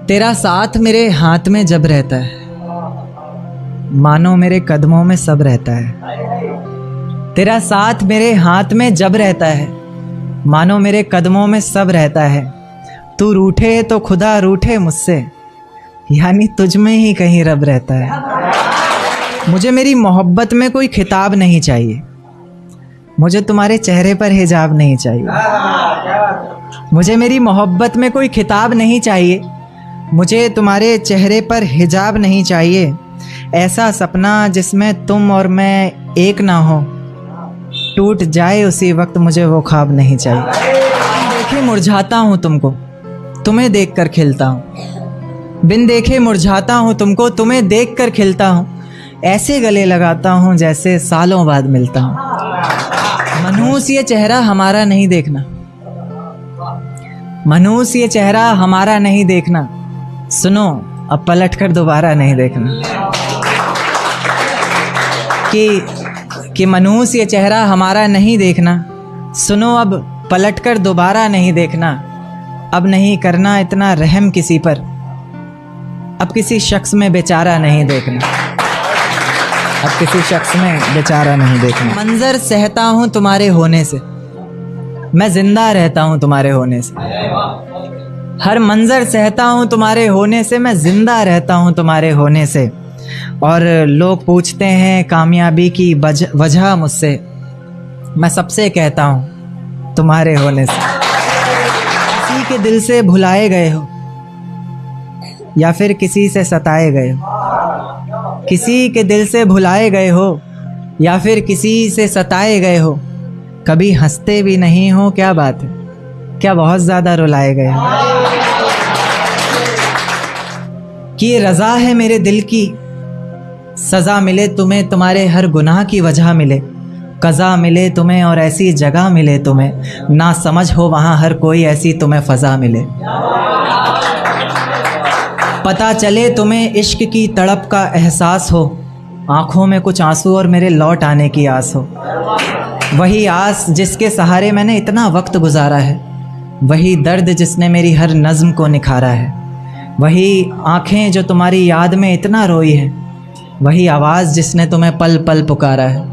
तेरा साथ मेरे हाथ में जब रहता है, मानो मेरे कदमों में सब रहता है। तेरा साथ मेरे हाथ में जब रहता है, मानो मेरे कदमों में सब रहता है। तू रूठे तो खुदा रूठे मुझसे, यानी तुझ में ही कहीं रब रहता है। मुझे मेरी मोहब्बत में कोई खिताब नहीं चाहिए, मुझे तुम्हारे चेहरे पर हिजाब नहीं चाहिए। मुझे मेरी मोहब्बत में कोई खिताब नहीं चाहिए, मुझे तुम्हारे चेहरे पर हिजाब नहीं चाहिए। ऐसा सपना जिसमें तुम और मैं एक ना हो, टूट जाए उसी वक्त मुझे वो ख्वाब नहीं चाहिए। देखे मुरझाता हूँ तुमको, तुम्हें देखकर खिलता हूँ। बिन देखे मुरझाता हूँ तुमको, तुम्हें देखकर खिलता हूँ। ऐसे गले लगाता हूँ जैसे सालों बाद मिलता हूँ। मनहूस ये चेहरा हमारा नहीं देखना, मनहूस ये चेहरा हमारा नहीं देखना। सुनो अब पलट कर दोबारा नहीं देखना। कि मनहूस ये चेहरा हमारा नहीं देखना। सुनो अब पलट कर दोबारा नहीं देखना। अब नहीं करना इतना रहम किसी पर, अब किसी शख्स में बेचारा नहीं देखना। अब किसी शख्स में बेचारा नहीं देखना। मंजर सहता हूँ तुम्हारे होने से, मैं जिंदा रहता हूँ तुम्हारे होने से। हर मंजर सहता हूँ तुम्हारे होने से, मैं जिंदा रहता हूँ तुम्हारे होने से। और लोग पूछते हैं कामयाबी की वजह मुझसे, मैं सबसे कहता हूँ तुम्हारे होने से। किसी के दिल से भुलाए गए हो या फिर किसी से सताए गए हो, किसी के दिल से भुलाए गए हो या फिर किसी से सताए गए हो। कभी हंसते भी नहीं हो, क्या बात है, क्या बहुत ज़्यादा रुलाए गए हो। कि ये रज़ा है मेरे दिल की, सज़ा मिले तुम्हें तुम्हारे हर गुनाह की वजह मिले। कज़ा मिले तुम्हें और ऐसी जगह मिले तुम्हें, ना समझ हो वहाँ हर कोई ऐसी तुम्हें फ़ज़ा मिले। पता चले तुम्हें इश्क की तड़प का एहसास हो, आँखों में कुछ आंसू और मेरे लौट आने की आस हो। वही आस जिसके सहारे मैंने इतना वक्त गुजारा है, वही दर्द जिसने मेरी हर नज़्म को निखारा है। वही आँखें जो तुम्हारी याद में इतना रोई है, वही आवाज़ जिसने तुम्हें पल पल पुकारा है।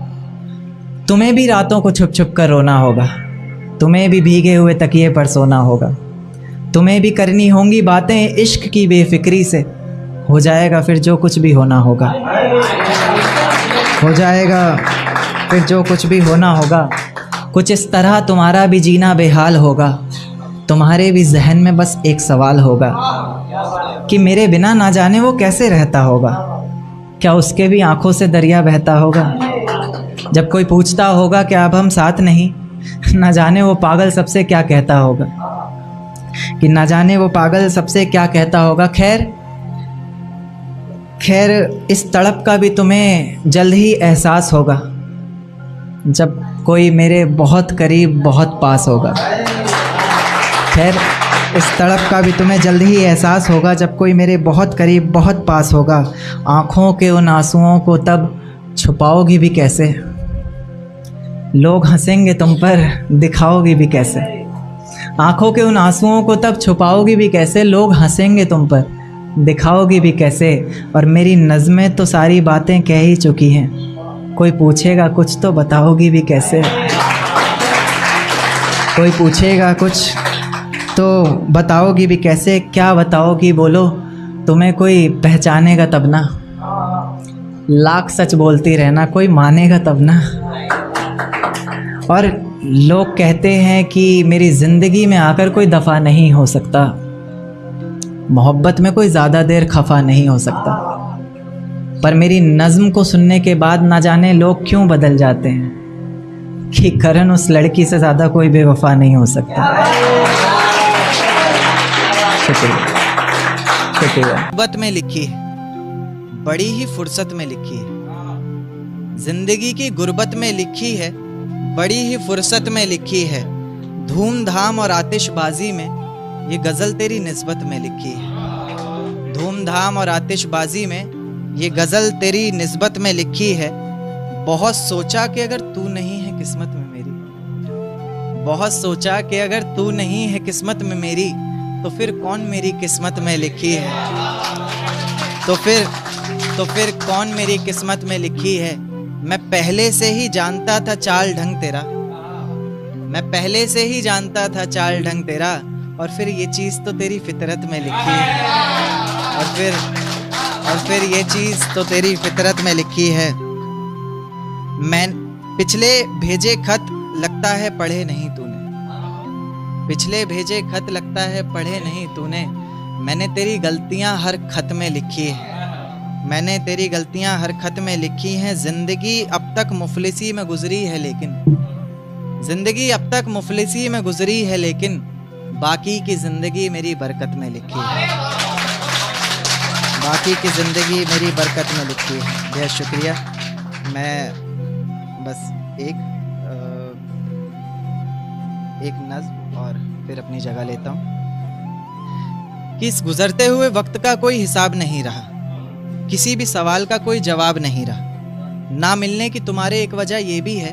तुम्हें भी रातों को छुप छुप कर रोना होगा, तुम्हें भी भीगे हुए तकिए पर सोना होगा। तुम्हें भी करनी होंगी बातें इश्क की बेफिक्री से, हो जाएगा फिर जो कुछ भी होना होगा। हो जाएगा फिर जो कुछ भी होना होगा। कुछ इस तरह तुम्हारा भी जीना बेहाल होगा, तुम्हारे भी जहन में बस एक सवाल होगा कि मेरे बिना ना जाने वो कैसे रहता होगा। क्या उसके भी आंखों से दरिया बहता होगा। जब कोई पूछता होगा कि अब हम साथ नहीं, ना जाने वो पागल सबसे क्या कहता होगा, कि ना जाने वो पागल सबसे क्या कहता होगा। खैर इस तड़प का भी तुम्हें जल्द ही एहसास होगा, जब कोई मेरे बहुत करीब बहुत पास होगा। खैर इस तड़प का भी तुम्हें जल्द ही एहसास होगा, जब कोई मेरे बहुत करीब बहुत पास होगा। आँखों के उन आंसुओं को तब छुपाओगी भी कैसे, लोग हंसेंगे तुम पर दिखाओगी भी कैसे। आँखों के उन आंसुओं को तब छुपाओगी भी कैसे, लोग हंसेंगे तुम पर दिखाओगी भी कैसे। और मेरी नज़्में तो सारी बातें कह ही चुकी हैं, कोई पूछेगा कुछ तो बताओगी भी कैसे। कोई पूछेगा कुछ तो बताओगी भी कैसे। क्या बताओगी बोलो, तुम्हें कोई पहचानेगा तब ना। लाख सच बोलती रहना, कोई मानेगा तब ना। और लोग कहते हैं कि मेरी ज़िंदगी में आकर कोई दफ़ा नहीं हो सकता, मोहब्बत में कोई ज़्यादा देर खफा नहीं हो सकता। पर मेरी नज़्म को सुनने के बाद ना जाने लोग क्यों बदल जाते हैं, कि करण उस लड़की से ज़्यादा कोई बेवफा नहीं हो सकता। शुक्रिया। गुर्बत में लिखी है, बड़ी ही फुर्सत में लिखी है। जिंदगी की गुर्बत में लिखी है, बड़ी ही फुर्सत में लिखी है। धूमधाम और आतिशबाजी में ये गज़ल तेरी निस्बत में लिखी है। धूमधाम और आतिशबाजी में ये गज़ल तेरी निस्बत में लिखी है। बहुत सोचा कि अगर तू नहीं है किस्मत में मेरी, बहुत सोचा कि अगर तू नहीं है किस्मत में मेरी, तो फिर कौन मेरी किस्मत में लिखी है, तो फिर कौन मेरी किस्मत में लिखी है। मैं पहले से ही जानता था चाल ढंग तेरा, मैं पहले से ही जानता था चाल ढंग तेरा, और फिर ये चीज़ तो तेरी फितरत में लिखी है, और फिर ये चीज़ तो तेरी फितरत में लिखी है। मैं पिछले भेजे खत लगता है पढ़े नहीं तूने, पिछले भेजे खत लगता है पढ़े नहीं तूने। मैंने तेरी गलतियां हर खत में लिखी है, मैंने तेरी गलतियां हर खत में लिखी हैं। जिंदगी अब तक मुफलिसी में गुजरी है लेकिन, जिंदगी अब तक मुफलिसी में गुजरी है लेकिन, बाकी की जिंदगी मेरी बरकत में लिखी है, बाकी की जिंदगी मेरी बरकत में लिखी है। बहुत शुक्रिया। मैं बस एक नज़्म और फिर अपनी जगह लेता हूँ कि इस गुजरते हुए वक्त का कोई हिसाब नहीं रहा, किसी भी सवाल का कोई जवाब नहीं रहा। ना मिलने की तुम्हारे एक वजह ये भी है,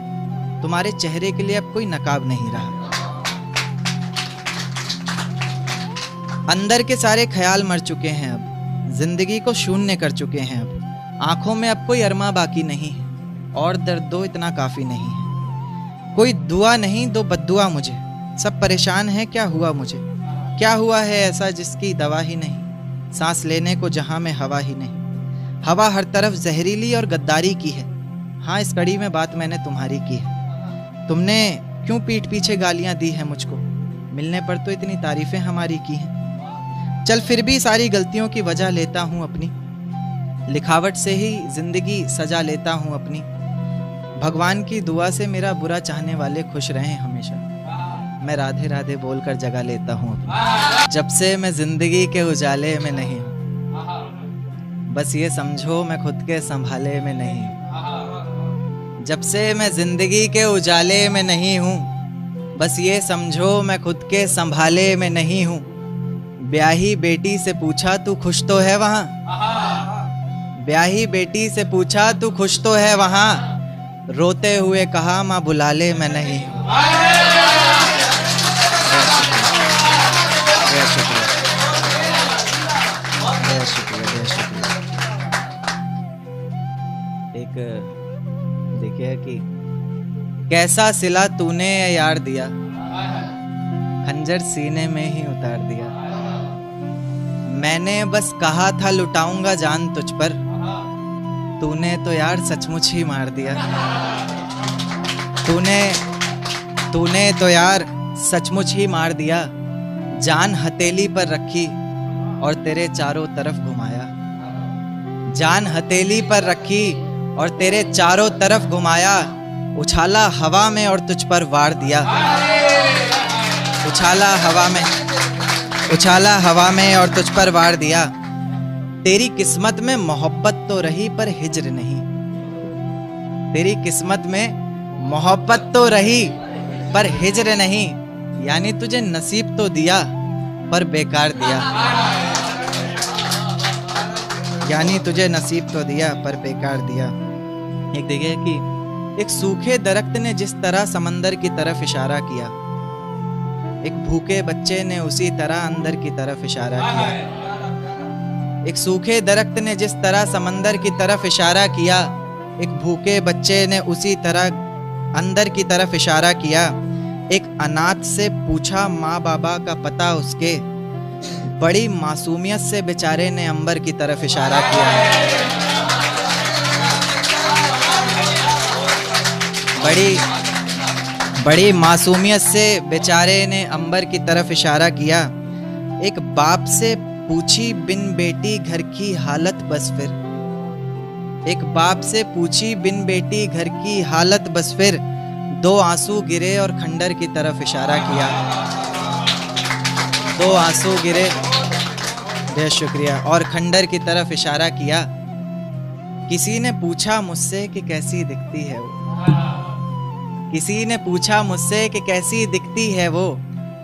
तुम्हारे चेहरे के लिए अब कोई नकाब नहीं रहा। अंदर के सारे ख्याल मर चुके हैं अब, जिंदगी को शून्य कर चुके हैं अब। आंखों में अब कोई अरमा बाकी नहीं है, और दर्द दो इतना काफ़ी नहीं है। कोई दुआ नहीं दो बद्दुआ मुझे, सब परेशान है क्या हुआ मुझे, क्या हुआ है ऐसा जिसकी दवा ही नहीं। सांस लेने को जहां में हवा ही नहीं, हवा हर तरफ जहरीली और गद्दारी की है। हाँ, इस कड़ी में बात मैंने तुम्हारी की है। तुमने क्यों पीठ पीछे गालियां दी हैं मुझको, मिलने पर तो इतनी तारीफें हमारी की हैं। चल फिर भी सारी गलतियों की वजह लेता हूँ अपनी, लिखावट से ही जिंदगी सजा लेता हूँ अपनी। भगवान की दुआ से मेरा बुरा चाहने वाले खुश रहें हमेशा, मैं राधे राधे बोलकर जगा लेता हूँ अपनी। जब से मैं जिंदगी के उजाले में नहीं हूँ, बस ये समझो मैं खुद के संभाले में नहीं हूँ। जब से मैं जिंदगी के उजाले में नहीं हूँ, बस ये समझो मैं खुद के संभाले में नहीं हूँ। ब्याही बेटी से पूछा तू खुश तो है वहाँ, ब्याही बेटी से पूछा तू खुश तो है वहाँ, रोते हुए कहा माँ बुलाले मैं नहीं हूँ। एक देखिए कि कैसा सिला तूने यार दिया, खंजर सीने में ही उतार दिया। मैंने बस कहा था लुटाऊंगा जान तुझ पर, तूने तो यार सचमुच ही मार दिया। तूने तो यार सचमुच ही मार दिया। जान हथेली पर रखी और तेरे चारों तरफ घुमाया, जान हथेली पर रखी और तेरे चारों तरफ घुमाया। उछाला हवा में और तुझ पर वार दिया, उछाला हवा में और तुझ पर वार दिया। तेरी किस्मत में मोहब्बत तो रही पर हिज्र नहीं, तेरी किस्मत में मोहब्बत तो रही पर हिज्र नहीं। यानी तुझे नसीब तो दिया पर बेकार दिया, यानी तुझे नसीब तो दिया पर बेकार दिया। एक देखिए कि एक सूखे दरख्त ने जिस तरह समंदर की तरफ इशारा किया, एक भूखे बच्चे ने उसी तरह अंदर की तरफ इशारा किया। एक सूखे दरख्त ने जिस तरह समंदर की तरफ इशारा किया, एक भूखे बच्चे ने उसी तरह अंदर की तरफ इशारा किया। एक अनाथ से पूछा माँ बाबा का पता उसके, बड़ी मासूमियत से बेचारे ने अंबर की तरफ इशारा किया। बड़ी मासूमियत से बेचारे ने अंबर की तरफ इशारा किया। एक बाप से पूछी बिन बेटी घर की हालत बस फिर, एक बाप से पूछी बिन बेटी घर की हालत बस फिर। दो आंसू गिरे और खंडर की तरफ इशारा किया, दो आंसू गिरे, बहुत शुक्रिया, और खंडर की तरफ इशारा किया। किसी ने पूछा मुझसे कि कैसी दिखती है वो, किसी ने पूछा मुझसे कि कैसी दिखती है वो।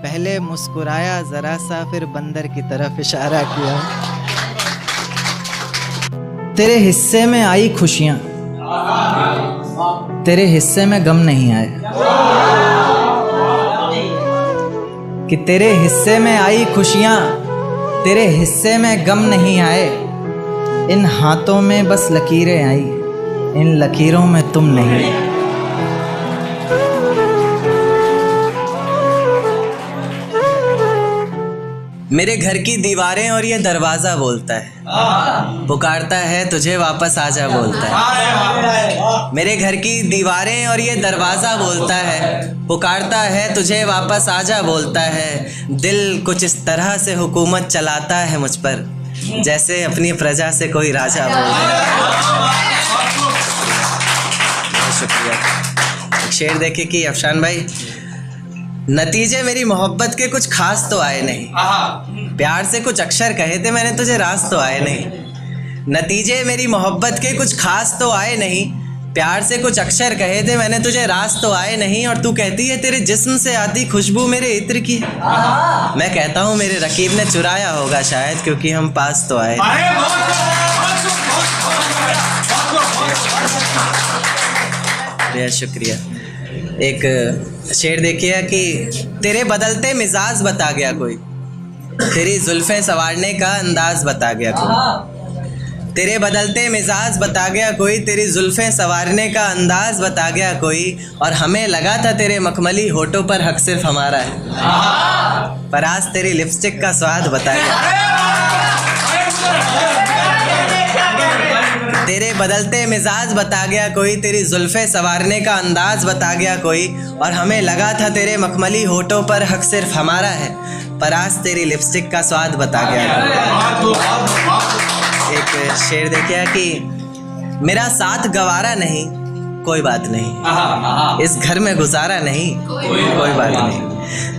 पहले मुस्कुराया जरा सा फिर बंदर की तरफ इशारा किया। तेरे हिस्से में आई खुशियां, तेरे हिस्से में गम नहीं आए। कि तेरे हिस्से में आई खुशियाँ, तेरे हिस्से में गम नहीं आए। इन हाथों में बस लकीरें आई, इन लकीरों में तुम नहीं। मेरे घर की दीवारें और ये दरवाजा बोलता है, पुकारता है तुझे वापस आजा बोलता है। मेरे घर की दीवारें और ये दरवाजा बोलता है, पुकारता है तुझे वापस आजा बोलता है। दिल कुछ इस तरह से हुकूमत चलाता है मुझ पर, जैसे अपनी प्रजा से कोई राजा बोलता है। बहुत शुक्रिया। एक शेर देखे कि अफशान भाई, नतीजे मेरी मोहब्बत के कुछ खास तो आए नहीं, प्यार से कुछ अक्षर कहे थे मैंने तुझे रास तो आए नहीं। नतीजे मेरी मोहब्बत के कुछ खास तो आए नहीं, प्यार से कुछ अक्षर कहे थे मैंने तुझे रास तो आए नहीं। और तू कहती है तेरे जिस्म से आती खुशबू मेरे इत्र की, मैं कहता हूँ मेरे रकीब ने चुराया होगा शायद, क्योंकि हम पास तो आए। शुक्रिया। एक शेर देखिए कि तेरे बदलते मिजाज बता गया कोई, तेरी जुल्फें संवारने का अंदाज बता गया कोई। तेरे बदलते मिजाज बता गया कोई, तेरी जुल्फें संवारने का अंदाज बता गया कोई। और हमें लगा था तेरे मखमली होठों पर हक सिर्फ हमारा है, पर आज तेरी लिपस्टिक का स्वाद बता गया। तेरे बदलते मिजाज बता गया कोई, तेरी जुल्फे संवारने का अंदाज बता गया कोई। और हमें लगा था तेरे मखमली होठों पर हक सिर्फ हमारा है, पर आज तेरी लिपस्टिक का स्वाद बता गया। एक शेर देखिए कि मेरा साथ गवारा नहीं कोई बात नहीं, इस घर में गुजारा नहीं कोई बात नहीं।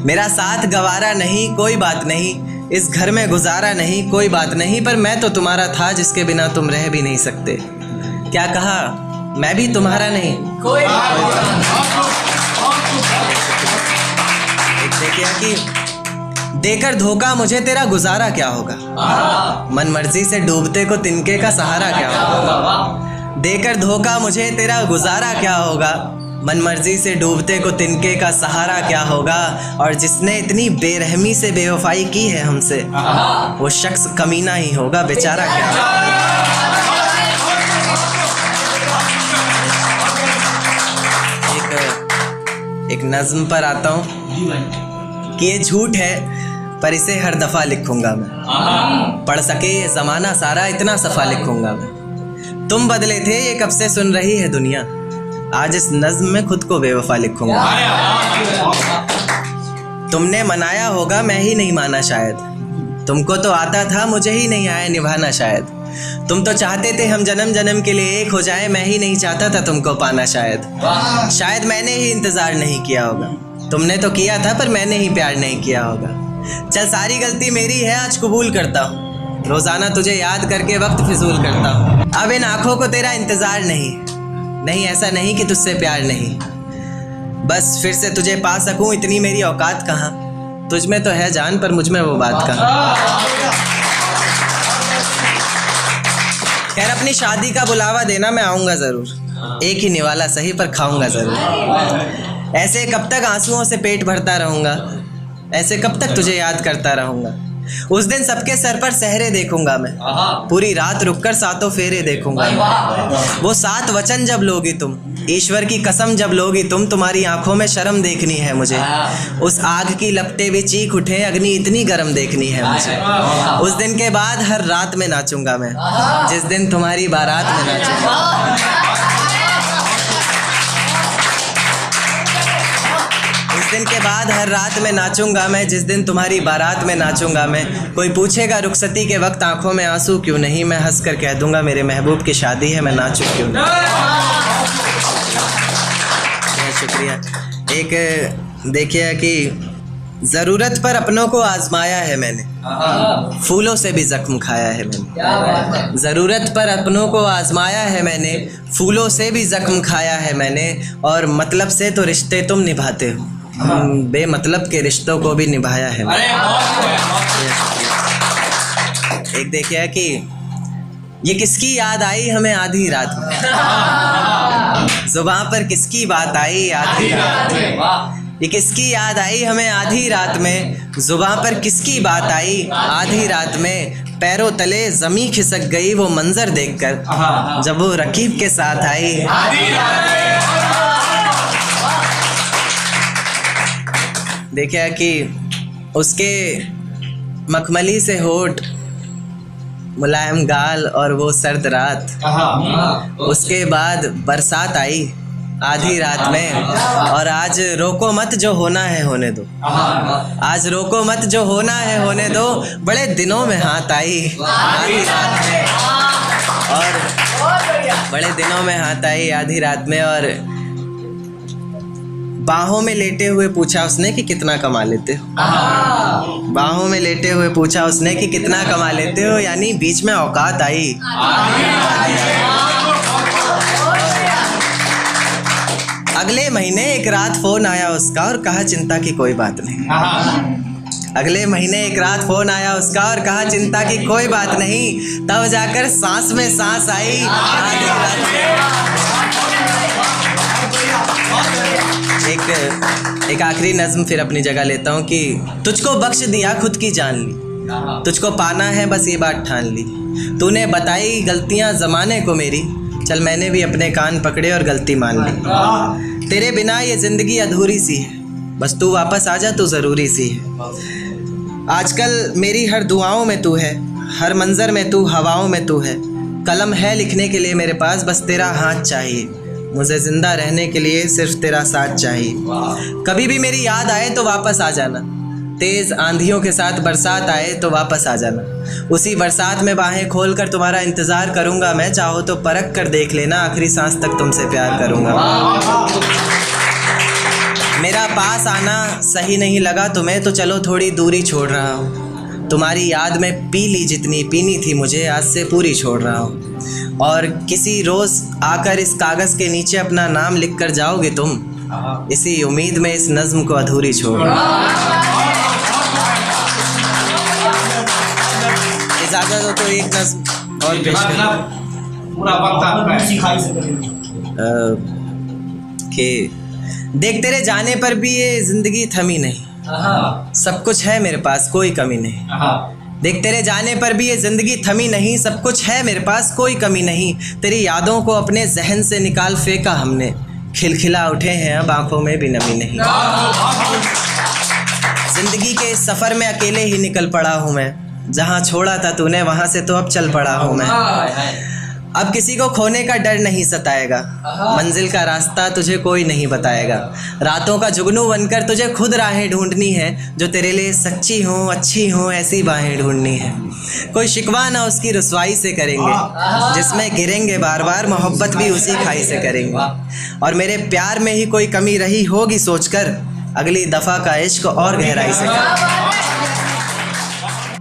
मेरा साथ गवारा नहीं कोई बात नहीं, इस घर में गुजारा नहीं कोई बात नहीं। पर मैं तो तुम्हारा था जिसके बिना तुम रह भी नहीं सकते। क्या कहा, मैं भी तुम्हारा नहीं कोई एक देखिए कि देकर धोखा मुझे तेरा गुजारा क्या होगा, मन मर्जी से डूबते को तिनके का सहारा क्या होगा। देकर धोखा मुझे तेरा गुजारा क्या होगा, मन मर्जी से डूबते को तिनके का सहारा क्या होगा। और जिसने इतनी बेरहमी से बेवफाई की है हमसे, वो शख्स कमीना ही होगा बेचारा क्या होगा। एक नज्म पर आता हूँ कि ये झूठ है पर इसे हर दफा लिखूंगा मैं, पढ़ सके ये जमाना सारा इतना सफा लिखूंगा मैं। तुम बदले थे ये कब से सुन रही है दुनिया, आज इस नज्म में खुद को बेवफा लिखूंगा। तुमने मनाया होगा मैं ही नहीं माना शायद, तुमको तो आता था मुझे ही नहीं आया निभाना शायद। तुम तो चाहते थे हम जन्म जन्म के लिए एक हो जाए, मैं ही नहीं चाहता था तुमको पाना शायद। शायद मैंने ही इंतजार नहीं किया होगा, तुमने तो किया था पर मैंने ही प्यार नहीं किया होगा। चल सारी गलती मेरी है आज कबूल करता हूँ, रोजाना तुझे याद करके वक्त फिजूल करता हूँ। अब इन आंखों को तेरा इंतजार नहीं, ऐसा नहीं कि तुझसे प्यार नहीं, बस फिर से तुझे पा सकूं इतनी मेरी औकात कहाँ। तुझ में तो है जान पर मुझ में वो बात कहाँ। खैर अपनी शादी का बुलावा देना मैं आऊँगा ज़रूर, एक ही निवाला सही पर खाऊंगा ज़रूर। ऐसे कब तक आंसुओं से पेट भरता रहूँगा, ऐसे कब तक तुझे याद करता रहूँगा। उस दिन सबके सर पर सहरे देखूंगा मैं, पूरी रात रुककर सातों फेरे देखूंगा। वो 7 वचन जब लोगी तुम, ईश्वर की कसम जब लोगी तुम, तुम्हारी आंखों में शर्म देखनी है मुझे। उस आग की लपटें भी चीख उठे, अग्नि इतनी गर्म देखनी है मुझे। उस दिन के बाद हर रात में नाचूंगा मैं, जिस दिन तुम्हारी बारात में नाचूंगा। उस दिन के बाद हर रात में नाचूंगा मैं, जिस दिन तुम्हारी बारात में नाचूंगा मैं। कोई पूछेगा रुखसती के वक्त आंखों में आंसू क्यों नहीं, मैं हंस कर कह दूंगा मेरे महबूब की शादी है, मैं नाचूं क्यों नहीं। शुक्रिया। एक देखिए कि ज़रूरत पर अपनों को आजमाया है मैंने, फूलों से भी जख्म खाया है मैंने। ज़रूरत पर अपनों को आजमाया है मैंने, फूलों से भी जख्म खाया है मैंने। और मतलब से तो रिश्ते तुम निभाते हो, बेमतलब के रिश्तों को भी निभाया है। एक देखिए कि ये किसकी याद आई हमें आधी रात में, जुबान पर किसकी बात आई आधी रात में। ये किसकी याद आई हमें आधी रात में, जुबां पर किसकी बात आई आधी रात में, पैरों तले जमी खिसक गई वो मंजर देखकर जब वो रकीब के साथ आई। देखा कि उसके मखमली से होठ, मुलायम गाल और वो सर्द रात, उसके बाद बरसात आई आधी रात में। और आज रोको मत जो होना है होने दो, आज रोको मत जो होना है होने दो, बड़े दिनों में हाथ आई आधी रात में। और बड़े दिनों में हाथ आई आधी रात में। और बाहों में लेटे हुए पूछा उसने कि कितना कमा लेते हो। बाहों में लेटे हुए पूछा उसने कि कितना कमा लेते हो, यानी बीच में औकात आई। अगले महीने एक रात फोन आया उसका और कहा चिंता की कोई बात नहीं। अगले महीने एक रात फोन आया उसका और कहा चिंता की कोई बात नहीं। तब जाकर सांस में सांस आई आधी रात में। एक आखिरी नज्म फिर अपनी जगह लेता हूँ कि तुझको बख्श दिया खुद की जान ली, तुझको पाना है बस ये बात ठान ली। तूने बताई गलतियाँ ज़माने को मेरी, चल मैंने भी अपने कान पकड़े और गलती मान ली। तेरे बिना ये ज़िंदगी अधूरी सी है, बस तू वापस आ जा, तू ज़रूरी सी है। आजकल मेरी हर दुआओं में तू है, हर मंज़र में तू, हवाओं में तू है। कलम है लिखने के लिए मेरे पास, बस तेरा हाथ चाहिए। मुझे ज़िंदा रहने के लिए सिर्फ तेरा साथ चाहिए। कभी भी मेरी याद आए तो वापस आ जाना, तेज़ आंधियों के साथ बरसात आए तो वापस आ जाना। उसी बरसात में बाहें खोलकर तुम्हारा इंतज़ार करूँगा मैं, चाहो तो परख कर देख लेना, आखिरी सांस तक तुमसे प्यार करूँगा। मेरा पास आना सही नहीं लगा तुम्हें तो चलो थोड़ी दूरी छोड़ रहा हूँ। तुम्हारी याद में पी ली जितनी पीनी थी मुझे, आज से पूरी छोड़ रहा हूँ। और किसी रोज़ आकर इस कागज़ के नीचे अपना नाम लिख कर जाओगे तुम, इसी उम्मीद में इस नज़्म को अधूरी छोड़ रहा हूँ। इजाज़त हो तो एक नज़्म और पेश पूरा कि देख तेरे जाने पर भी ये ज़िंदगी थमी नहीं, सब कुछ है मेरे पास कोई कमी नहीं। देख तेरे जाने पर भी ये ज़िंदगी थमी नहीं, सब कुछ है मेरे पास कोई कमी नहीं। तेरी यादों को अपने जहन से निकाल फेंका हमने, खिलखिला उठे हैं अब आंखों में भी नमी नहीं। ज़िंदगी के इस सफ़र में अकेले ही निकल पड़ा हूँ मैं, जहाँ छोड़ा था तूने वहाँ से तो अब चल पड़ा हूँ मैं। अब किसी को खोने का डर नहीं सताएगा, मंजिल का रास्ता तुझे कोई नहीं बताएगा। रातों का जुगनू बनकर तुझे खुद राहें ढूंढनी है, जो तेरे लिए सच्ची हों अच्छी हों ऐसी बाहें ढूंढनी है। कोई शिकवा ना उसकी रुसवाई से करेंगे, जिसमें गिरेंगे बार बार मोहब्बत भी उसी खाई से करेंगे। और मेरे प्यार में ही कोई कमी रही होगी सोचकर, अगली दफ़ा का इश्क और गहराई से कर।